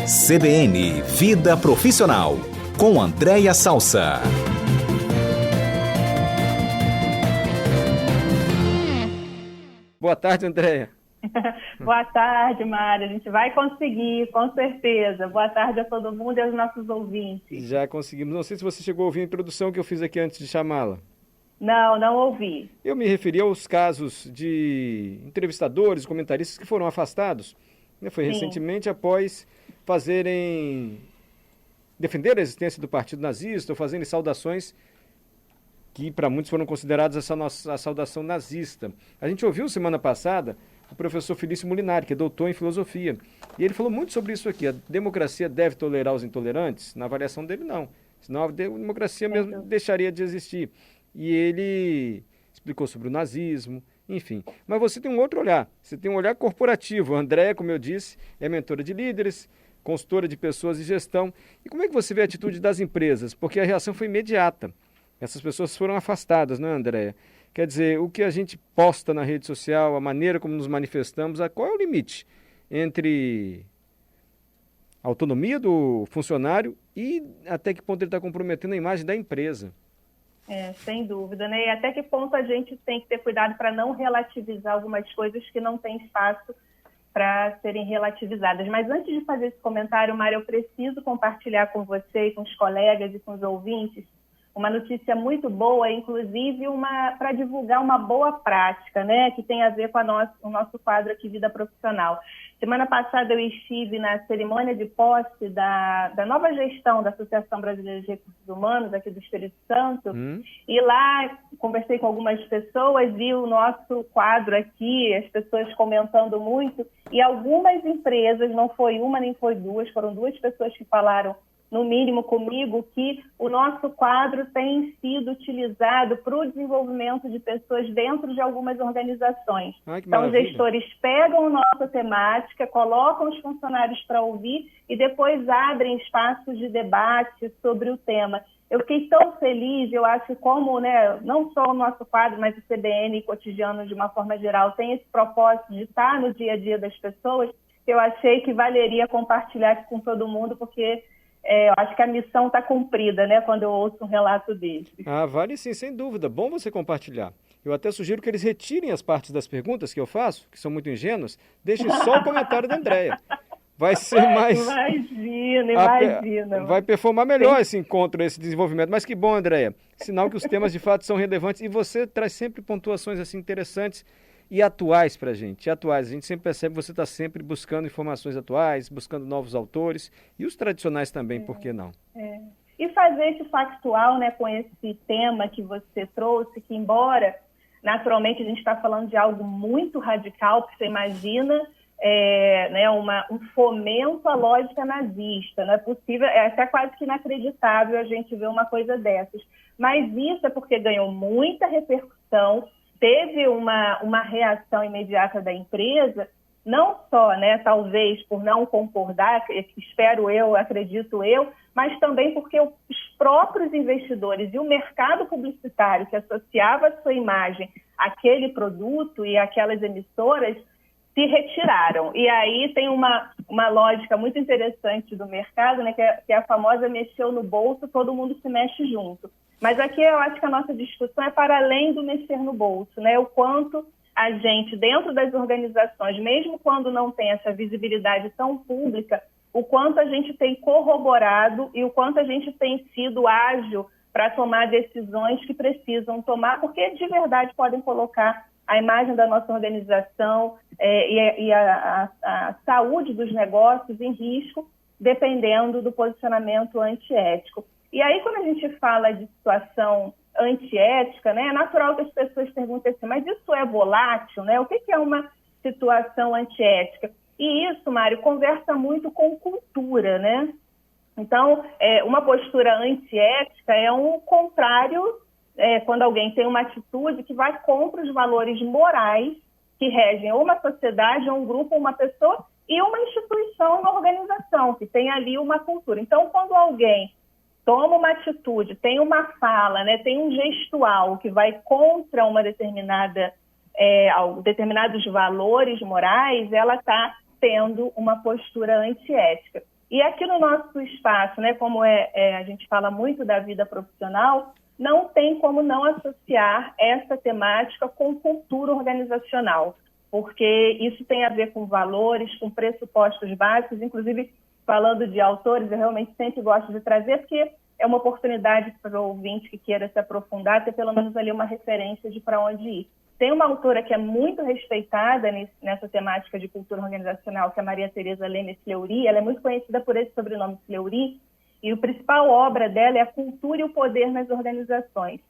CBN Vida Profissional, com Andréia Salsa. Boa tarde, Andréia. Boa tarde, Mário. A gente vai conseguir, com certeza. Boa tarde a todo mundo e aos nossos ouvintes. Já conseguimos. Não sei se você chegou a ouvir a introdução que eu fiz aqui antes de chamá-la. Não ouvi. Eu me referi aos casos de entrevistadores, comentaristas que foram afastados. Foi recentemente após defender a existência do Partido Nazista ou fazerem saudações que para muitos foram consideradas a saudação nazista. A gente ouviu semana passada o professor Felício Molinari, que é doutor em filosofia, e ele falou muito sobre isso aqui. A democracia deve tolerar os intolerantes? Na avaliação dele, não. Senão a democracia mesmo deixaria de existir. E ele explicou sobre o nazismo, enfim. Mas você tem um outro olhar, você tem um olhar corporativo. A Andréia, como eu disse, é mentora de líderes, consultora de pessoas e gestão. E como é que você vê a atitude das empresas? Porque a reação foi imediata. Essas pessoas foram afastadas, não é, Andréia? Quer dizer, o que a gente posta na rede social, a maneira como nos manifestamos, qual é o limite entre a autonomia do funcionário e até que ponto ele está comprometendo a imagem da empresa? Sem dúvida, né? E até que ponto a gente tem que ter cuidado para não relativizar algumas coisas que não têm espaço para serem relativizadas. Mas antes de fazer esse comentário, Mário, eu preciso compartilhar com você e com os colegas e com os ouvintes uma notícia muito boa, inclusive para divulgar uma boa prática, né, que tem a ver com o nosso quadro aqui, Vida Profissional. Semana passada eu estive na cerimônia de posse da nova gestão da Associação Brasileira de Recursos Humanos, aqui do Espírito Santo, e lá conversei com algumas pessoas, vi o nosso quadro aqui, as pessoas comentando muito, e algumas empresas, não foi uma nem foi duas, foram duas pessoas que falaram, no mínimo comigo, que o nosso quadro tem sido utilizado para o desenvolvimento de pessoas dentro de algumas organizações. Então, os gestores pegam nossa temática, colocam os funcionários para ouvir e depois abrem espaços de debate sobre o tema. Eu fiquei tão feliz, eu acho que como, né, não só o nosso quadro, mas o CBN cotidiano de uma forma geral tem esse propósito de estar no dia a dia das pessoas, eu achei que valeria compartilhar isso com todo mundo, porque eu acho que a missão está cumprida, né, quando eu ouço um relato desse. Vale sim, sem dúvida. Bom você compartilhar. Eu até sugiro que eles retirem as partes das perguntas que eu faço, que são muito ingênuas, deixem só o comentário da Andréia. Vai ser mais... Imagina. Vai performar melhor esse encontro, esse desenvolvimento. Mas que bom, Andréia. Sinal que os temas de fato são relevantes e você traz sempre pontuações assim interessantes e atuais para a gente. A gente sempre percebe que você está sempre buscando informações atuais, buscando novos autores e os tradicionais também, por que não? E fazer esse factual, né, com esse tema que você trouxe, que embora naturalmente a gente está falando de algo muito radical, porque você imagina né, um fomento à lógica nazista. Não é possível, é até quase que inacreditável a gente ver uma coisa dessas. Mas isso é porque ganhou muita repercussão, teve uma reação imediata da empresa, não só, né, talvez por não concordar, espero eu, acredito eu, mas também porque os próprios investidores e o mercado publicitário que associava a sua imagem àquele produto e àquelas emissoras se retiraram. E aí tem uma lógica muito interessante do mercado, né, que é a famosa mexeu no bolso, todo mundo se mexe junto. Mas aqui eu acho que a nossa discussão é para além do mexer no bolso, né? O quanto a gente, dentro das organizações, mesmo quando não tem essa visibilidade tão pública, o quanto a gente tem corroborado e o quanto a gente tem sido ágil para tomar decisões que precisam tomar, porque de verdade podem colocar a imagem da nossa organização e a saúde dos negócios em risco, dependendo do posicionamento antiético. E aí, quando a gente fala de situação antiética, né, é natural que as pessoas perguntem assim, mas isso é volátil, né? O que é uma situação antiética? E isso, Mário, conversa muito com cultura, né? Então, uma postura antiética é um contrário, quando alguém tem uma atitude que vai contra os valores morais que regem ou uma sociedade, ou um grupo, ou uma pessoa, e uma instituição, uma organização, que tem ali uma cultura. Então, quando alguém toma uma atitude, tem uma fala, né, tem um gestual que vai contra uma determinados valores morais, ela está tendo uma postura antiética. E aqui no nosso espaço, né, como a gente fala muito da vida profissional, não tem como não associar essa temática com cultura organizacional, porque isso tem a ver com valores, com pressupostos básicos, inclusive falando de autores, eu realmente sempre gosto de trazer, porque é uma oportunidade para o ouvinte que queira se aprofundar, ter pelo menos ali uma referência de para onde ir. Tem uma autora que é muito respeitada nessa temática de cultura organizacional, que é a Maria Tereza Leme Fleury. Ela é muito conhecida por esse sobrenome Fleury, e a principal obra dela é A Cultura e o Poder nas Organizações.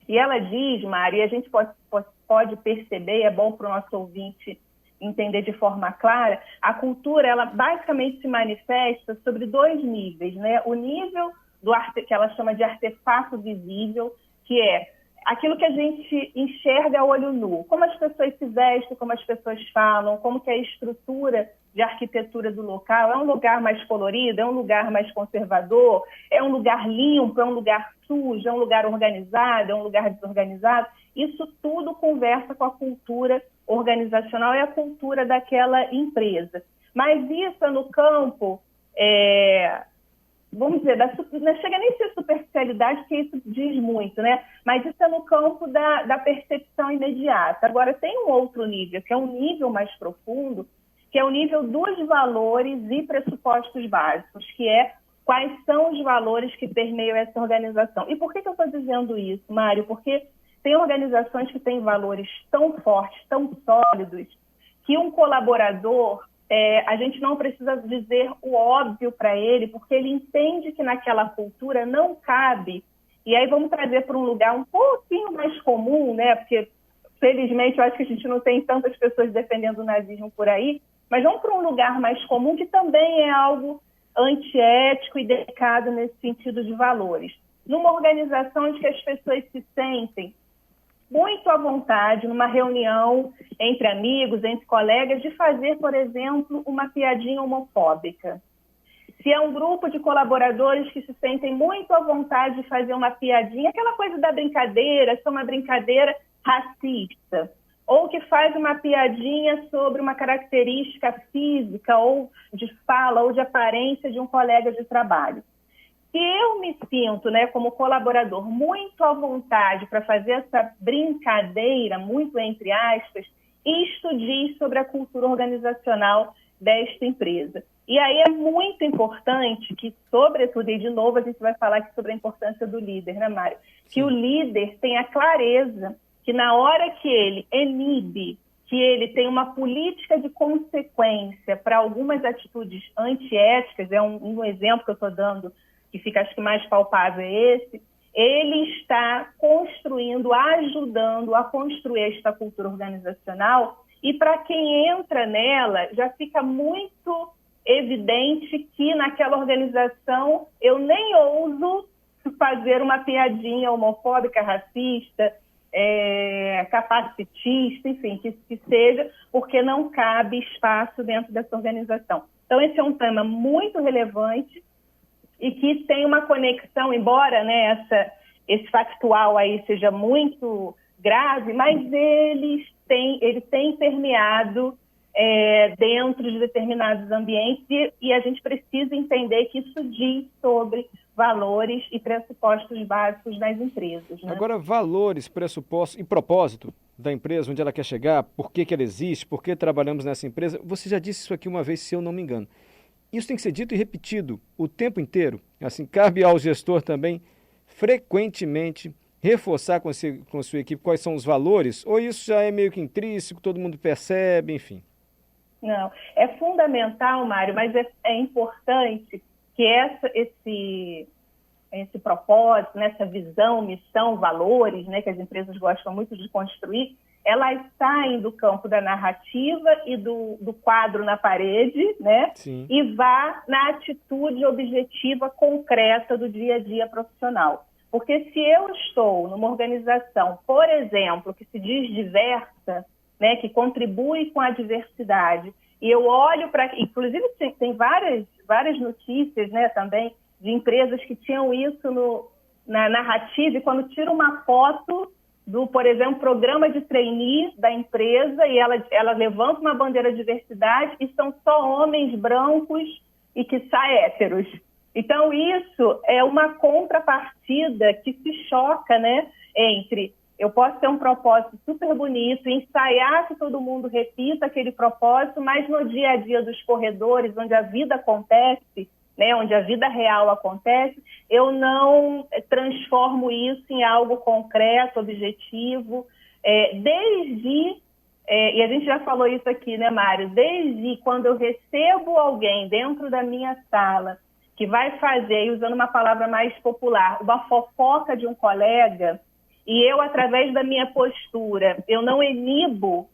E ela diz, Mari, e a gente pode perceber, é bom para o nosso ouvinte entender de forma clara, a cultura, ela basicamente se manifesta sobre 2 níveis, né? O nível que ela chama de artefato visível, que é aquilo que a gente enxerga a olho nu, como as pessoas se vestem, como as pessoas falam, como que é a estrutura de arquitetura do local, é um lugar mais colorido, é um lugar mais conservador, é um lugar limpo, é um lugar sujo, é um lugar organizado, é um lugar desorganizado. Isso tudo conversa com a cultura organizacional e a cultura daquela empresa. Mas isso é no campo, vamos dizer, não chega nem a ser superficialidade, porque isso diz muito, né? Mas isso é no campo da percepção imediata. Agora, tem um outro nível, que é um nível mais profundo, que é o nível dos valores e pressupostos básicos, que é quais são os valores que permeiam essa organização. E por que eu estou dizendo isso, Mário? Porque tem organizações que têm valores tão fortes, tão sólidos, que um colaborador, a gente não precisa dizer o óbvio para ele, porque ele entende que naquela cultura não cabe. E aí vamos trazer para um lugar um pouquinho mais comum, né? Porque, felizmente, eu acho que a gente não tem tantas pessoas defendendo o nazismo por aí, mas vamos para um lugar mais comum, que também é algo antiético e delicado nesse sentido de valores. Numa organização em que as pessoas se sentem muito à vontade, numa reunião entre amigos, entre colegas, de fazer, por exemplo, uma piadinha homofóbica. Se é um grupo de colaboradores que se sentem muito à vontade de fazer uma piadinha, aquela coisa da brincadeira, se é uma brincadeira racista, ou que faz uma piadinha sobre uma característica física, ou de fala, ou de aparência de um colega de trabalho. Se eu me sinto, né, como colaborador, muito à vontade para fazer essa brincadeira, muito entre aspas, isto diz sobre a cultura organizacional desta empresa. E aí é muito importante que, sobretudo, e de novo a gente vai falar aqui sobre a importância do líder, né, Mário? Que o líder tenha clareza que na hora que ele inibe, que ele tem uma política de consequência para algumas atitudes antiéticas, é um exemplo que eu estou dando, que fica, acho que mais palpável é esse, ele está construindo, ajudando a construir esta cultura organizacional, e para quem entra nela, já fica muito evidente que naquela organização eu nem ouso fazer uma piadinha homofóbica, racista, capacitista, enfim, que seja, porque não cabe espaço dentro dessa organização. Então, esse é um tema muito relevante e que tem uma conexão, embora, né, esse factual aí seja muito grave, mas ele tem permeado dentro de determinados ambientes e a gente precisa entender que isso diz sobre valores e pressupostos básicos das empresas, né? Agora, valores, pressupostos e propósito da empresa, onde ela quer chegar, por que ela existe, por que trabalhamos nessa empresa, você já disse isso aqui uma vez, se eu não me engano. Isso tem que ser dito e repetido o tempo inteiro. Assim, cabe ao gestor também, frequentemente, reforçar com sua equipe quais são os valores, ou isso já é meio que intrínseco, todo mundo percebe, enfim? Não, é fundamental, Mário, mas é importante que esse propósito, essa visão, missão, valores, né, que as empresas gostam muito de construir, elas saem do campo da narrativa e do quadro na parede, né? Sim. E vá na atitude objetiva concreta do dia a dia profissional. Porque se eu estou numa organização, por exemplo, que se diz diversa, né, que contribui com a diversidade, e eu olho para... Inclusive, tem várias notícias, né, também, de empresas que tinham isso na narrativa, e quando tira uma foto do, por exemplo, programa de trainee da empresa, e ela levanta uma bandeira de diversidade, e são só homens brancos, e que sai héteros. Então, isso é uma contrapartida que se choca, né, entre eu posso ter um propósito super bonito, ensaiar que todo mundo repita aquele propósito, mas no dia a dia dos corredores, onde a vida acontece, né, onde a vida real acontece, eu não transformo isso em algo concreto, objetivo, e a gente já falou isso aqui, né, Mário? Desde quando eu recebo alguém dentro da minha sala que vai fazer, usando uma palavra mais popular, uma fofoca de um colega, e eu, através da minha postura, eu não inibo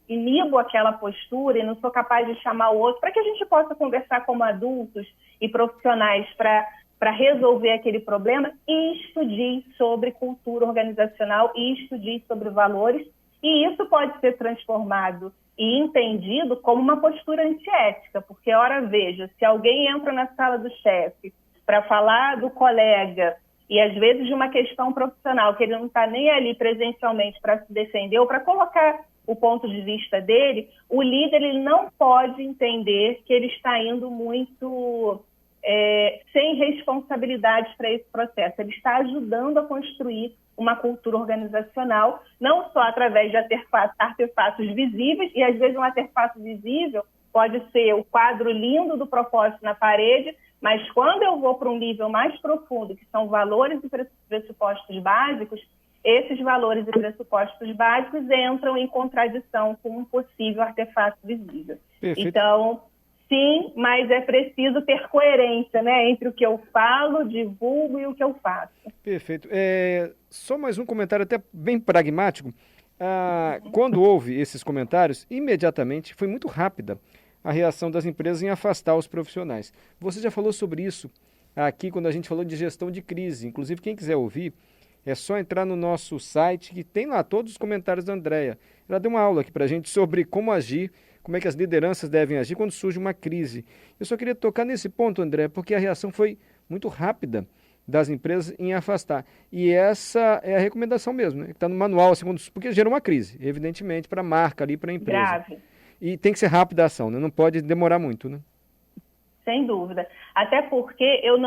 aquela postura e não sou capaz de chamar o outro para que a gente possa conversar como adultos e profissionais para resolver aquele problema, isto diz sobre cultura organizacional, isto diz sobre valores, e isso pode ser transformado e entendido como uma postura antiética, porque, ora, veja, se alguém entra na sala do chefe para falar do colega e, às vezes, de uma questão profissional, que ele não está nem ali presencialmente para se defender ou para colocar o ponto de vista dele, o líder ele não pode entender que ele está indo muito sem responsabilidades para esse processo. Ele está ajudando a construir uma cultura organizacional, não só através de artefatos visíveis, e às vezes um artefato visível pode ser o quadro lindo do propósito na parede, mas quando eu vou para um nível mais profundo, que são valores e pressupostos básicos, esses valores e pressupostos básicos entram em contradição com um possível artefato visível. Perfeito. Então, sim, mas é preciso ter coerência, né, entre o que eu falo, divulgo e o que eu faço. Perfeito. Só mais um comentário até bem pragmático. Quando houve esses comentários, imediatamente foi muito rápida a reação das empresas em afastar os profissionais. Você já falou sobre isso aqui quando a gente falou de gestão de crise. Inclusive, quem quiser ouvir, é só entrar no nosso site, que tem lá todos os comentários da Andréia. Ela deu uma aula aqui para a gente sobre como agir, como é que as lideranças devem agir quando surge uma crise. Eu só queria tocar nesse ponto, André, porque a reação foi muito rápida das empresas em afastar. E essa é a recomendação mesmo, né? Que está no manual, porque gera uma crise, evidentemente, para a marca ali, para a empresa. Grave. E tem que ser rápida a ação, né? Não pode demorar muito, né? Sem dúvida. Até porque eu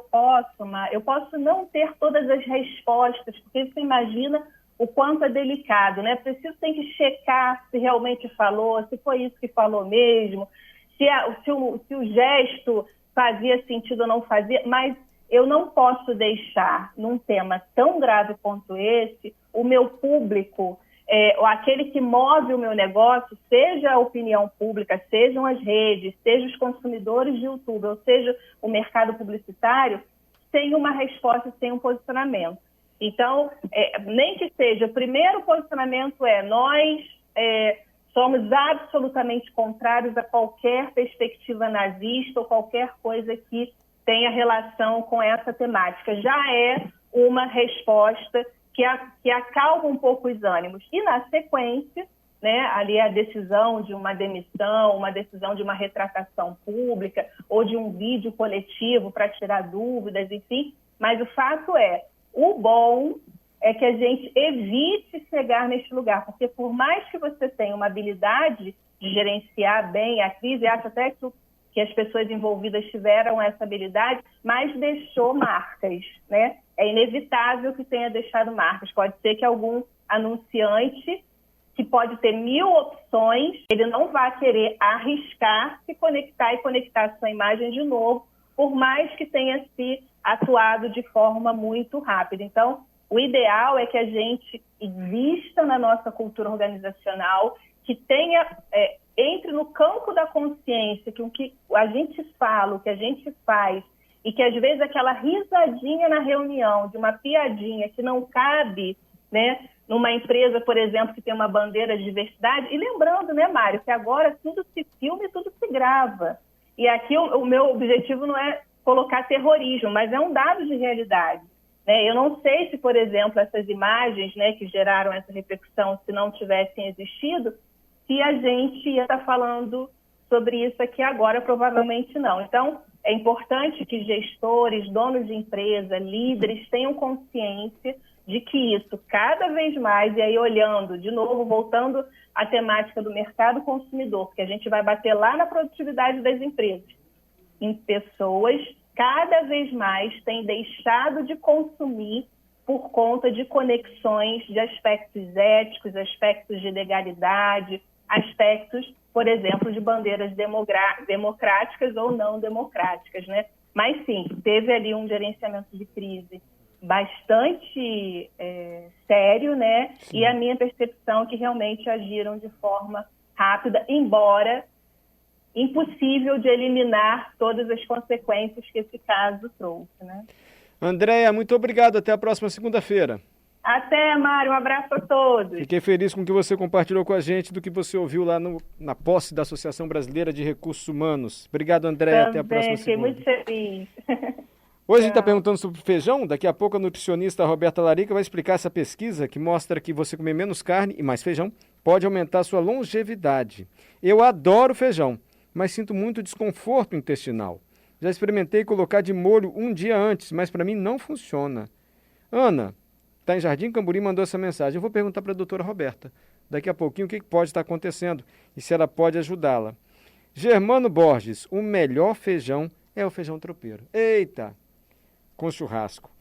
posso não ter todas as respostas, porque você imagina o quanto é delicado, né? Tem que checar se realmente falou, se foi isso que falou mesmo, se o gesto fazia sentido ou não fazia, mas eu não posso deixar, num tema tão grave quanto esse, o meu público, aquele que move o meu negócio, seja a opinião pública, sejam as redes, seja os consumidores de YouTube, ou seja o mercado publicitário, sem uma resposta, sem um posicionamento. Então, nem que seja, o primeiro posicionamento nós somos absolutamente contrários a qualquer perspectiva nazista ou qualquer coisa que tenha relação com essa temática. Já é uma resposta que acalma um pouco os ânimos. E, na sequência, né, ali a decisão de uma demissão, uma decisão de uma retratação pública ou de um vídeo coletivo para tirar dúvidas, enfim. Mas o fato o bom é que a gente evite chegar neste lugar, porque por mais que você tenha uma habilidade de gerenciar bem a crise, acho até que as pessoas envolvidas tiveram essa habilidade, mas deixou marcas, né? É inevitável que tenha deixado marcas. Pode ser que algum anunciante, que pode ter 1000 opções, ele não vai querer arriscar se conectar e conectar a sua imagem de novo, por mais que tenha se atuado de forma muito rápida. Então, o ideal é que a gente invista na nossa cultura organizacional, que tenha, entre no campo da consciência, que o que a gente fala, o que a gente faz, e que às vezes aquela risadinha na reunião, de uma piadinha que não cabe, né, numa empresa, por exemplo, que tem uma bandeira de diversidade, e lembrando, né, Mário, que agora tudo se filma e tudo se grava. E aqui o meu objetivo não é colocar terrorismo, mas é um dado de realidade. Né? Eu não sei se, por exemplo, essas imagens, né, que geraram essa repercussão, se não tivessem existido, se a gente ia estar falando sobre isso aqui agora, provavelmente não. Então, é importante que gestores, donos de empresa, líderes tenham consciência de que isso cada vez mais, e aí olhando, de novo, voltando à temática do mercado consumidor, que a gente vai bater lá na produtividade das empresas. em pessoas, cada vez mais têm deixado de consumir por conta de conexões de aspectos éticos, aspectos de legalidade, aspectos, por exemplo, de bandeiras democráticas ou não democráticas, né? Mas sim, teve ali um gerenciamento de crise bastante sério, né? Sim. E a minha percepção é que realmente agiram de forma rápida, embora impossível de eliminar todas as consequências que esse caso trouxe, né? Andréia, muito obrigado. Até a próxima segunda-feira. Até, Mário. Um abraço a todos. Fiquei feliz com o que você compartilhou com a gente, do que você ouviu lá na posse da Associação Brasileira de Recursos Humanos. Obrigado, Andréia. Até a próxima segunda. Fiquei muito feliz. Hoje a gente está perguntando sobre feijão. Daqui a pouco a nutricionista Roberta Larica vai explicar essa pesquisa que mostra que você comer menos carne e mais feijão pode aumentar a sua longevidade. Eu adoro feijão, mas sinto muito desconforto intestinal. Já experimentei colocar de molho um dia antes, mas para mim não funciona. Ana, está em Jardim Camburi, mandou essa mensagem. Eu vou perguntar para a doutora Roberta daqui a pouquinho o que pode estar acontecendo e se ela pode ajudá-la. Germano Borges, o melhor feijão é o feijão tropeiro. Eita! Com churrasco.